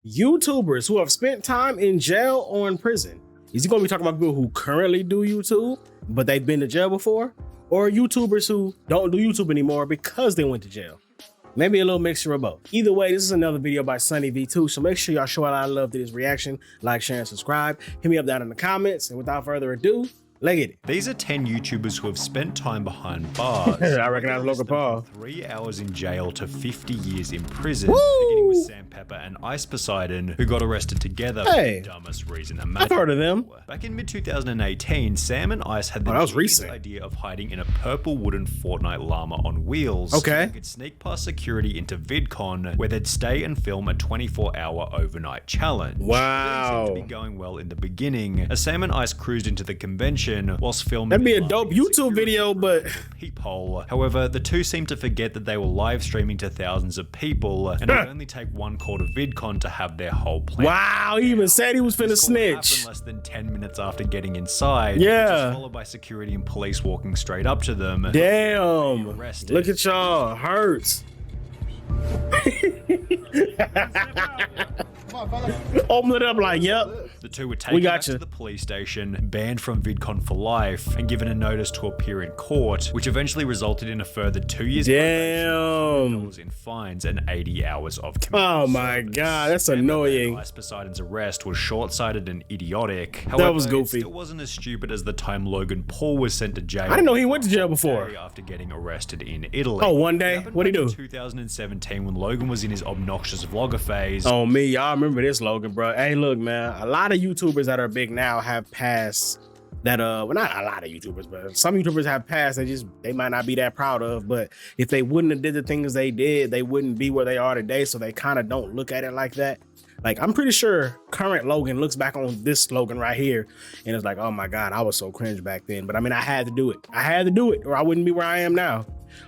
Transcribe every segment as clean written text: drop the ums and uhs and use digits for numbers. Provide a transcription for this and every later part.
YouTubers who have spent time in jail or in prison. Is he going to be talking about people who currently do YouTube, but they've been to jail before? Or YouTubers who don't do YouTube anymore because they went to jail? Maybe a little mixture of both. Either way, this is another video by SunnyV2, so make sure y'all show a lot of love to this reaction. Like, share, and subscribe. Hit me up down in the comments. And without further ado, let's get it. These are 10 YouTubers who have spent time behind bars. I recognize Logan Paul. 3 hours in jail to 50 years in prison. Beginning with Sam Pepper and Ice Poseidon, who got arrested together for the dumbest reason imaginable. I've heard of them. Back in mid-2018, Sam and Ice had the idea of hiding in a purple wooden Fortnite llama on wheels. So they could sneak past security into VidCon, where they'd stay and film a 24-hour overnight challenge. Wow. It seemed to be going well in the beginning, as Sam and Ice cruised into the convention whilst filming. That'd be a dope YouTube video, but peephole. However, the two seemed to forget that they were live streaming to thousands of people, and it would only take one call to VidCon to have their whole plan. Wow, he even said he was finna snitch. Happened less than 10 minutes after getting inside. Yeah. Followed by security and police walking straight up to them. Damn. Look at y'all. Hurts. Open it up like, yep. The two were taken back to the police station, banned from VidCon for life, and given a notice to appear in court, which eventually resulted in a further 2 years in fines and 80 hours of community Oh my god, that's annoying. Ice Poseidon's arrest was short-sighted and idiotic. However, that was goofy. It wasn't as stupid as the time Logan Paul was sent to jail. I didn't know he went to jail before. After getting arrested in Italy. Oh, one day? What'd he do? 2017, when Logan was in his obnoxious vlogger phase. Oh me, y'all remember this, Logan, bro. Hey, look, man, a lot of YouTubers that are big now have passed that well, not a lot of YouTubers, but some YouTubers have passed they might not be that proud of, but if they wouldn't have did the things they did, they wouldn't be where they are today. So they kind of don't look at it like that. Like, I'm pretty sure current Logan looks back on this Logan right here and it's like, oh my god, I was so cringe back then. But I mean, I had to do it. I had to do it or I wouldn't be where I am now.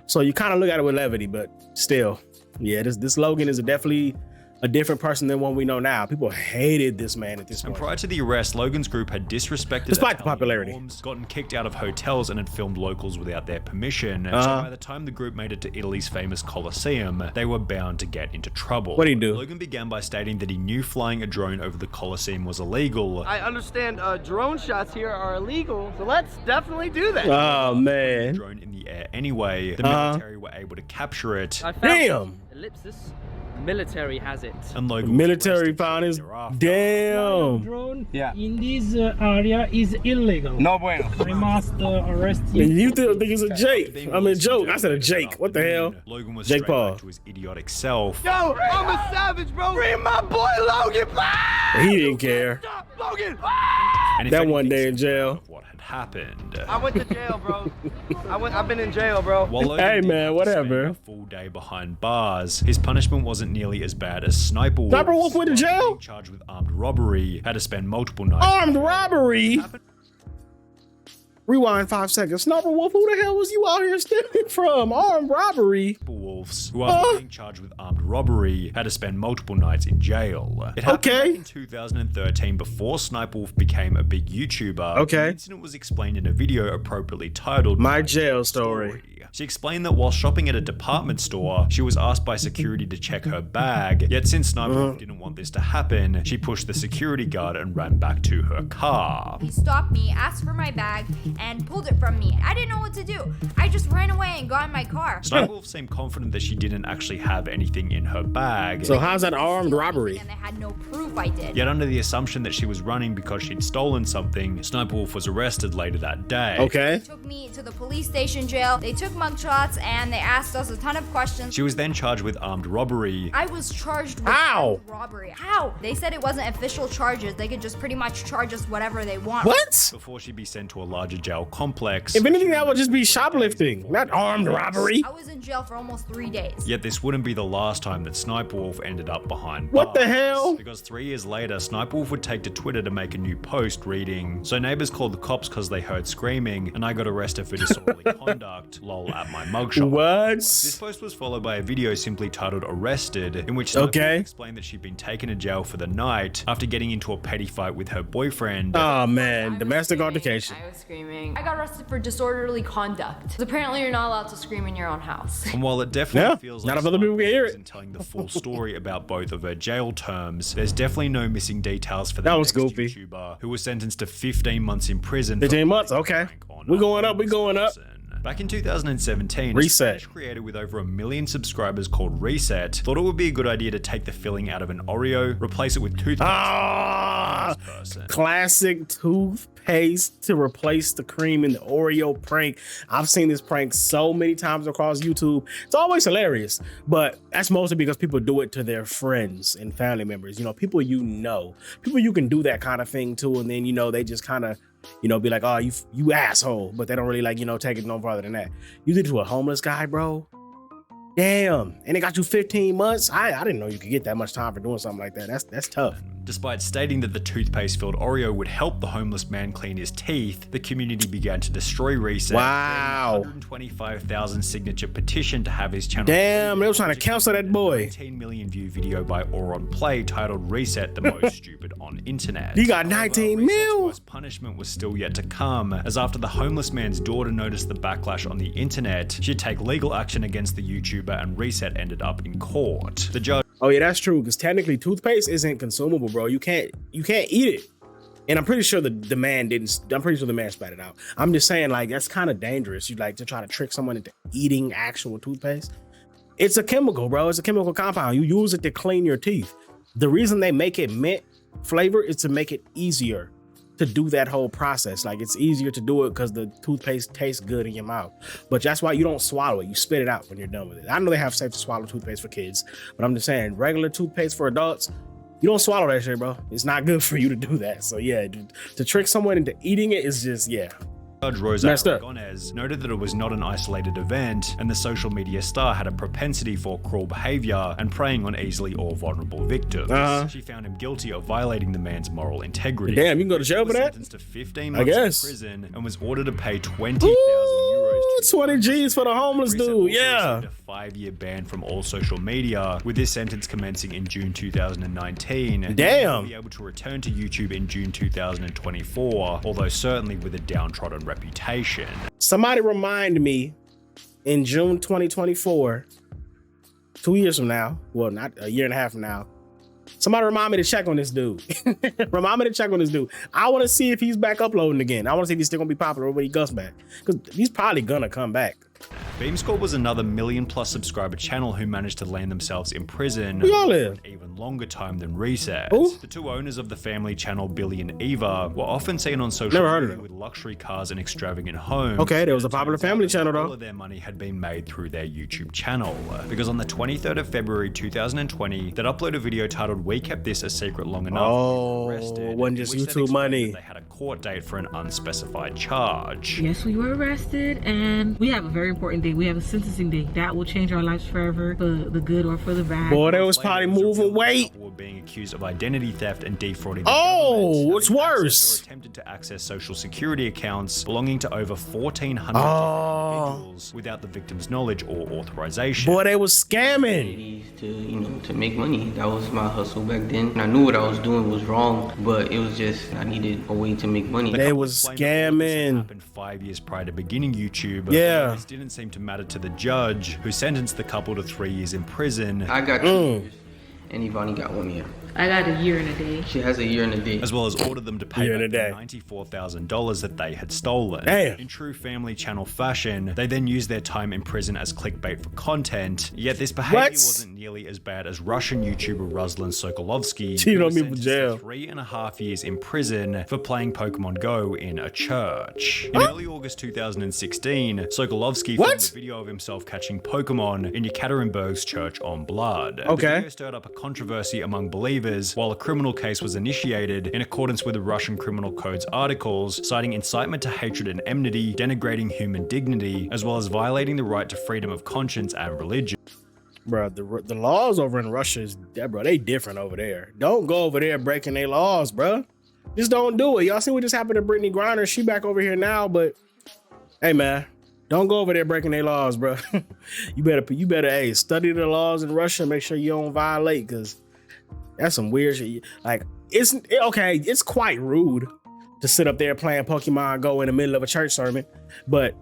So you kind of look at it with levity, but still, yeah, this Logan is definitely a different person than one we know now. People hated this man at this point. And prior to the arrest, Logan's group had disrespected, despite the popularity, norms, gotten kicked out of hotels, and had filmed locals without their permission. So by the time the group made it to Italy's famous Colosseum, they were bound to get into trouble. What'd he do? Logan began by stating that he knew flying a drone over the Colosseum was illegal. I understand drone shots here are illegal, so let's definitely do that. Oh man. Drone in the air anyway. The military were able to capture it. Damn. Ellipsis. Military has it. And Logan military found his damn drone in this area is illegal. No bueno. I must arrest you. You think it's a Jake? I mean, joke. I said a Jake. What the hell? Logan was Jake Paul. back to his idiotic self. Yo, I'm a savage, bro. Bring my boy Logan back. He didn't care. Stop, Logan. And that one day in jail. What had happened? I went to jail, bro. I've been in jail, bro. Hey man, whatever. A full day behind bars. His punishment wasn't nearly as bad as Sniper Wolf. Sniper Wolf went to jail? Charged with armed robbery. Had to spend multiple nights. Armed robbery? Rewind 5 seconds. Sniper Wolf, who the hell was you out here stealing from? Armed robbery? Wolves, who after being charged with armed robbery, had to spend multiple nights in jail. It happened back in 2013, before Sniper Wolf became a big YouTuber. The incident was explained in a video appropriately titled My Jail Story. She explained that while shopping at a department store, she was asked by security to check her bag. Yet since Sniper Wolf didn't want this to happen, she pushed the security guard and ran back to her car. He stopped me, asked for my bag, and pulled it from me. I didn't know what to do. I just ran away and got in my car. Sniper Wolf seemed confident that she didn't actually have anything in her bag. So how's that armed robbery? And they had no proof I did. Yet under the assumption that she was running because she'd stolen something, Sniper Wolf was arrested later that day. They took me to the police station jail. They took mugshots and they asked us a ton of questions. She was then charged with armed robbery. I was charged with armed robbery. How? They said it wasn't official charges. They could just pretty much charge us whatever they want. What? Before she'd be sent to a larger jail complex. If anything, that would just be shoplifting, not armed robbery. I was in jail for almost 3 days. Yet this wouldn't be the last time that Sniper Wolf ended up behind bars. What the hell? Because 3 years later, Sniper Wolf would take to Twitter to make a new post reading, "So neighbors called the cops because they heard screaming, and I got arrested for disorderly conduct. Lol, title at my mugshot. What? This post was followed by a video simply titled Arrested, in which Sniper explained that she'd been taken to jail for the night after getting into a petty fight with her boyfriend. Oh man, domestic altercation. I was screaming. I got arrested for disorderly conduct. Apparently you're not allowed to scream in your own house. And while it definitely feels like not if other people can hear it, and telling the full story about both of her jail terms, there's definitely no missing details for the next YouTuber who was sentenced to 15 months in prison. 15 months, okay. We're going up, we're going up. Back in 2017, Reset. a Spanish creator with over 1 million subscribers called Reset thought it would be a good idea to take the filling out of an Oreo, replace it with toothpaste. Classic toothpaste to replace the cream in the Oreo prank. I've seen this prank so many times across YouTube. It's always hilarious, but that's mostly because people do it to their friends and family members. You know, people people you can do that kind of thing to, and then, you know, they just kind of, you know, be like, oh, you asshole, but they don't really, like, you know, take it no farther than that. You did it to a homeless guy, bro. Damn. And they got you 15 months. I didn't know you could get that much time for doing something like that. That's tough. Despite stating that the toothpaste-filled Oreo would help the homeless man clean his teeth, the community began to destroy Reset. Wow. 125,000 signature petition to have his channel. Damn, they were trying to cancel that boy. 19 million view video by Oron Play titled Reset, the most stupid on internet. He got 19 mil. Worst punishment was still yet to come, as after the homeless man's daughter noticed the backlash on the internet, she'd take legal action against the YouTuber, and Reset ended up in court. The judge. Oh yeah, that's true, because technically toothpaste isn't consumable, bro. You can't eat it. And I'm pretty sure the man spat it out. I'm just saying, like, that's kind of dangerous. You like to try to trick someone into eating actual toothpaste. It's a chemical, bro. It's a chemical compound. You use it to clean your teeth. The reason they make it mint flavor is to make it easier to do that whole process. Like, it's easier to do it because the toothpaste tastes good in your mouth. But that's why you don't swallow it. You spit it out when you're done with it. I know they have safe to swallow toothpaste for kids, but I'm just saying, regular toothpaste for adults, you don't swallow that shit, bro. It's not good for you to do that. So yeah, to trick someone into eating it is just, yeah. Judge Rosa Aragonés noted that it was not an isolated event, and the social media star had a propensity for cruel behavior and preying on easily or vulnerable victims. She found him guilty of violating the man's moral integrity. Damn, you can go to jail for that? Sentenced to 15 months in prison and was ordered to pay 20,000 euros. 20 G's for the homeless dude, yeah. A 5-year ban from all social media, with this sentence commencing in June 2019. Damn. He'll be able to return to YouTube in June 2024, although certainly with a downtrodden reputation. Somebody remind me in June 2024, 2 years from now, well, not a year and a half from now, somebody remind me to check on this dude. Remind me to check on this dude. I want to see if he's back uploading again. I want to see if he's still gonna be popular when he goes back, because he's probably gonna come back. Beamscore was another 1 million+ subscriber channel who managed to land themselves in prison Where y'all live? for an even longer time than Reset. Ooh. The two owners of the family channel, Billy and Eva, were often seen on social media with luxury cars and extravagant homes. Okay, there was a popular family channel though. All of their money had been made through their YouTube channel, because on the 23rd of February 2020, they'd upload a video titled "We Kept This a Secret Long Enough." Oh, it wasn't just YouTube money. They had a court date for an unspecified charge. Yes, we were arrested, and we have a very important day. We have a sentencing day that will change our lives forever, for the good or for the bad. Boy, they was probably moving weight. Were being accused of identity theft and defrauding. Oh, what's worse? Or attempted to access social security accounts belonging to over 1,400 individuals without the victim's knowledge or authorization. Boy, they was scamming. To make money. That was my hustle back then. And I knew what I was doing was wrong, but it was just, I needed a way to make money. They was scamming. Happened 5 years prior to beginning YouTube. Yeah. This didn't seem to matter to the judge, who sentenced the couple to 3 years in prison. I got 2 years, and Ivani got 1 year. I got a year and a day. She has a year and a day. As well as ordered them to pay back the $94,000 that they had stolen. Damn. In true family channel fashion, they then used their time in prison as clickbait for content. Yet this behavior wasn't nearly as bad as Russian YouTuber Ruslan Sokolovsky, Cheated on me for jail. 3.5 years in prison for playing Pokemon Go in a church. In early August 2016, Sokolovsky filmed a video of himself catching Pokemon in Yekaterinburg's Church on Blood. Okay. The video stirred up a controversy among believers, while a criminal case was initiated in accordance with the Russian Criminal Code's articles, citing incitement to hatred and enmity, denigrating human dignity, as well as violating the right to freedom of conscience and religion. Bro, the laws over in Russia they different over there. Don't go over there breaking their laws, bro. Just don't do it. Y'all see what just happened to Brittany Griner? She back over here now, but hey, man, Don't go over there breaking their laws, bro. you better, hey, study the laws in Russia. Make sure you don't violate, because that's some weird shit. Like, it's quite rude to sit up there playing Pokemon Go in the middle of a church sermon, but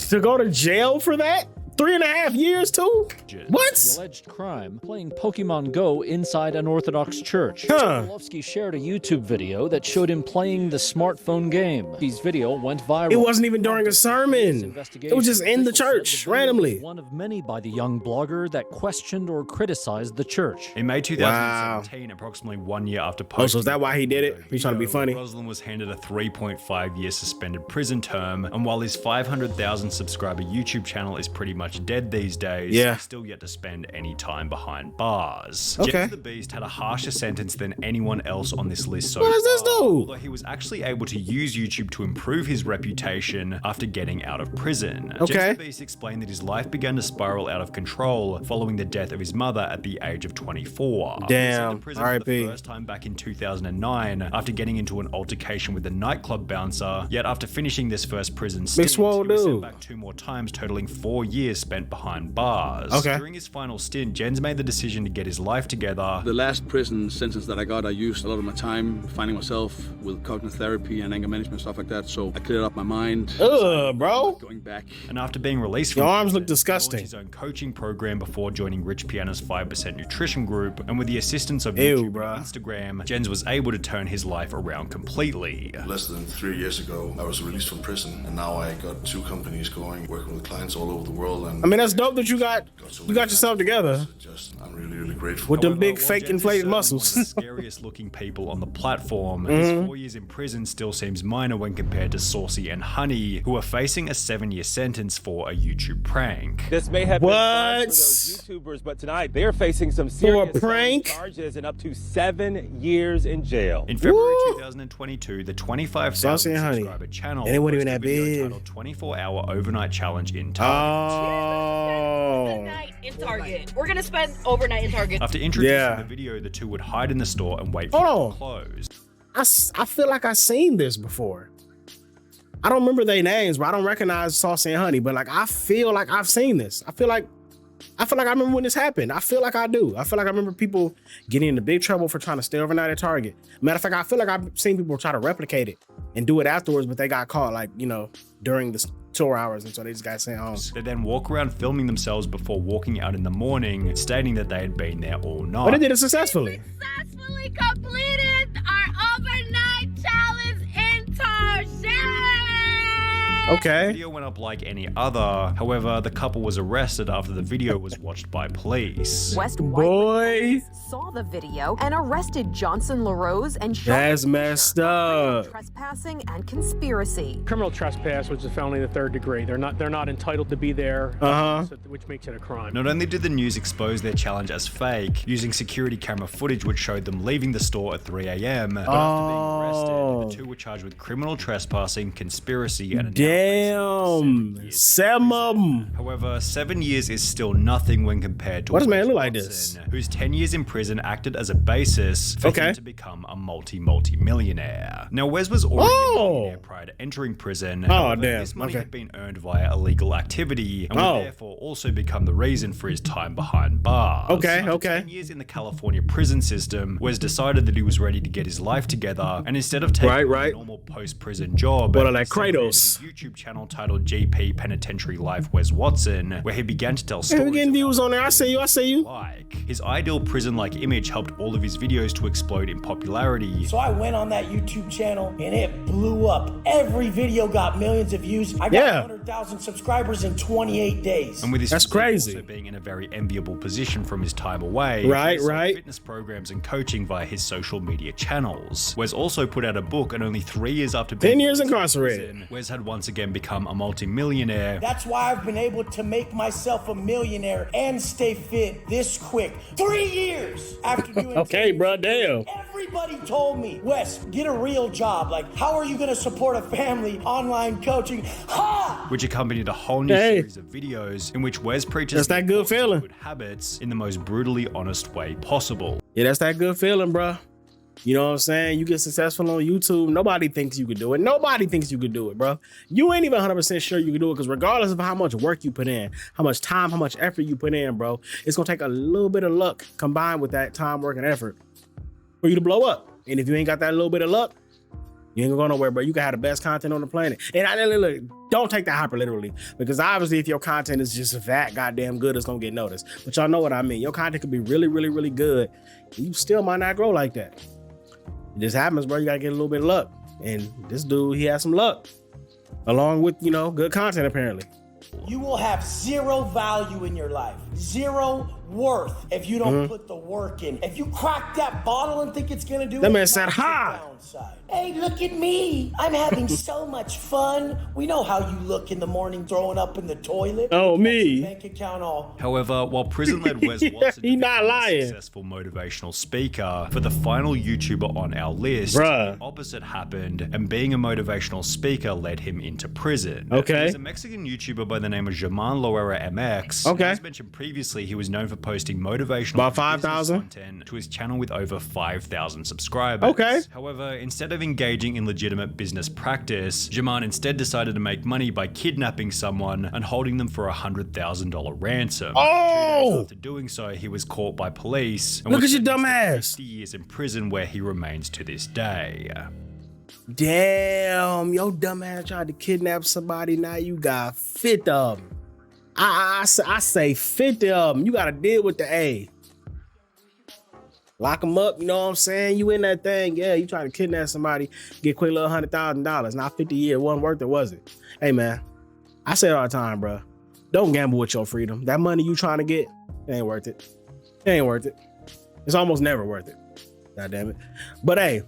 to go to jail for that? 3.5 years too? What? The alleged crime, playing Pokemon Go inside an Orthodox church. Sokolovsky shared a YouTube video that showed him playing the smartphone game. His video went viral. It wasn't even during a sermon. It was just in the church, randomly. One of many by the young blogger that questioned or criticized the church. In May 2017, approximately 1 year after posting... Oh, so is that why he did it? He's trying to be funny? Roslin was handed a 3.5-year suspended prison term, and while his 500,000 subscriber YouTube channel is pretty much dead these days, he's still yet to spend any time behind bars. Jeff the Beast had a harsher sentence than anyone else on this list so far. What does this do? Although he was actually able to use YouTube to improve his reputation after getting out of prison. Jeff the Beast explained that his life began to spiral out of control following the death of his mother at the age of 24. Damn, for the first time back in 2009 after getting into an altercation with a nightclub bouncer, yet after finishing this first prison stint, he was sent back 2 more times, totaling 4 years spent behind bars. During his final stint, Jens made the decision to get his life together. The last prison sentence that I got, I used a lot of my time finding myself with cognitive therapy and anger management, stuff like that, so I cleared up my mind. Bro. Going back. And after being released from your arms look disgusting. He launched his own coaching program before joining Rich Piana's 5% nutrition group, and with the assistance of YouTube and Instagram, Jens was able to turn his life around completely. Less than 3 years ago, I was released from prison, and now I got 2 companies going, working with clients all over the world. And I mean, that's dope that you got yourself together. I'm really grateful. With them big fake inflated muscles. One of the scariest looking people on the platform. His 4 years in prison still seems minor when compared to Saucy and Honey, who are facing a 7-year sentence for a YouTube prank. This may have been fun for those YouTubers, but tonight they're facing some serious charges and up to 7 years in jail. In February 2022, the 25,000 subscriber channel and it wasn't even that big. Titled 24-Hour Overnight Challenge in Target. In Target. We're gonna spend overnight in Target. After introducing the video, the two would hide in the store and wait for it to close. I feel like I've seen this before. I don't remember their names, but I don't recognize Saucy and Honey. But like, I feel like I've seen this. I feel like I remember when this happened. I feel like I do. I feel like I remember people getting into big trouble for trying to stay overnight at Target. Matter of fact, I feel like I've seen people try to replicate it and do it afterwards, but they got caught, like, you know, during the tour hours, and so they just got sent home. They then walk around filming themselves before walking out in the morning, stating that they had been there all night. But they did it successfully. Successfully completed our overnight challenge in Target. Okay. The video went up like any other. However, the couple was arrested after the video was watched by police. West White saw the video and arrested Johnson LaRose and that's messed up. Trespassing and conspiracy. Criminal trespass, which is a felony of the 3rd degree. They're not entitled to be there, which makes it a crime. Not only did the news expose their challenge as fake, using security camera footage which showed them leaving the store at 3 a.m. But after being arrested, the two were charged with criminal trespassing, conspiracy, and damn, 7 of them. However, 7 years is still nothing when compared to what does man look like this? Whose 10 years in prison acted as a basis for him to become a multi-millionaire. Now, Wes was already a millionaire prior to entering prison. However, this money had been earned via illegal activity and would therefore also become the reason for his time behind bars. After 10 years in the California prison system, Wes decided that he was ready to get his life together, and instead of taking a normal post-prison job, what are like Kratos? YouTube channel titled GP Penitentiary Life Wes Watson, where he began to tell stories. We're getting views on there. I see you. Like his ideal prison-like image helped all of his videos to explode in popularity. So I went on that YouTube channel and it blew up. Every video got millions of views. I got 100,000 subscribers in 28 days. And with his that's crazy. Also being in a very enviable position from his time away, right. Fitness programs and coaching via his social media channels. Wes also put out a book, and only 3 years after being 10 years incarcerated, Wes had once again become a multi-millionaire. That's why I've been able to make myself a millionaire and stay fit this quick. 3 years after doing okay, bro, damn. Everybody told me, Wes, get a real job. Like, how are you going to support a family online coaching? Ha! Which accompanied a whole new series of videos in which Wes preaches that's that good feeling. Good habits in the most brutally honest way possible. Yeah, that's that good feeling, bro. You know what I'm saying? You get successful on YouTube. Nobody thinks you could do it. Nobody thinks you could do it, bro. You ain't even 100% sure you can do it because regardless of how much work you put in, how much time, how much effort you put in, bro, it's going to take a little bit of luck combined with that time, work, and effort for you to blow up. And if you ain't got that little bit of luck, you ain't gonna go nowhere, bro. You can have the best content on the planet. And look, don't take that hyper literally, because obviously if your content is just that goddamn good, it's gonna get noticed. But y'all know what I mean. Your content could be really, really, really good. You still might not grow like that. It just happens, bro. You gotta get a little bit of luck. And this dude, he had some luck, along with, you know, good content apparently. You will have zero value in your life, zero worth if you don't put the work in. If you crack that bottle and think it's gonna do it, that man said, "Ha! Hey, look at me. I'm having so much fun." We know how you look in the morning throwing up in the toilet. Oh, me. Bank account all. However, while prison-led Wes Watson he not lying. A successful motivational speaker, for the final YouTuber on our list, the opposite happened, and being a motivational speaker led him into prison. Okay. He's a Mexican YouTuber by the name of German Loera MX. Okay. As mentioned previously, he was known for posting motivational about 5,000 content to his channel with over 5,000 subscribers. Okay. However, instead of engaging in legitimate business practice, Jaman instead decided to make money by kidnapping someone and holding them for a $100,000 ransom. Oh! 2 days after doing so, he was caught by police. And look was at your dumb sentenced ass. to 50 years in prison, where he remains to this day. Damn, your dumb ass tried to kidnap somebody. Now you got 50 of them. I say 50 of them. You got to deal with the A. Lock them up, you know what I'm saying? You in that thing, yeah, you trying to kidnap somebody, get a quick little $100,000. Not 50 years, wasn't worth it, was it? Hey, man, I say it all the time, bro. Don't gamble with your freedom. That money you trying to get, it ain't worth it. It ain't worth it. It's almost never worth it. God damn it. But hey,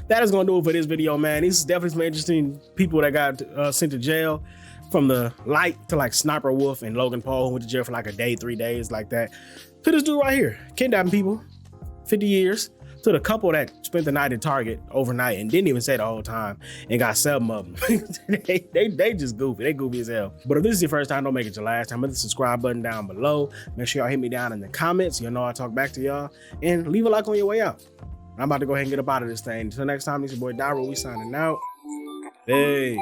that is going to do it for this video, man. These is definitely some interesting people that got sent to jail, from the light to like Sniper Wolf and Logan Paul, who went to jail for like a day, 3 days like that, to this dude right here, kidnapping people, 50 years, to the couple that spent the night at Target overnight and didn't even say the whole time and got 7 of them. they just goofy. They goofy as hell. But if this is your first time, don't make it your last time. Hit the subscribe button down below. Make sure y'all hit me down in the comments. You'll know I talk back to y'all. And leave a like on your way out. I'm about to go ahead and get up out of this thing. Until next time, this is your boy Dairu. We signing out. Hey.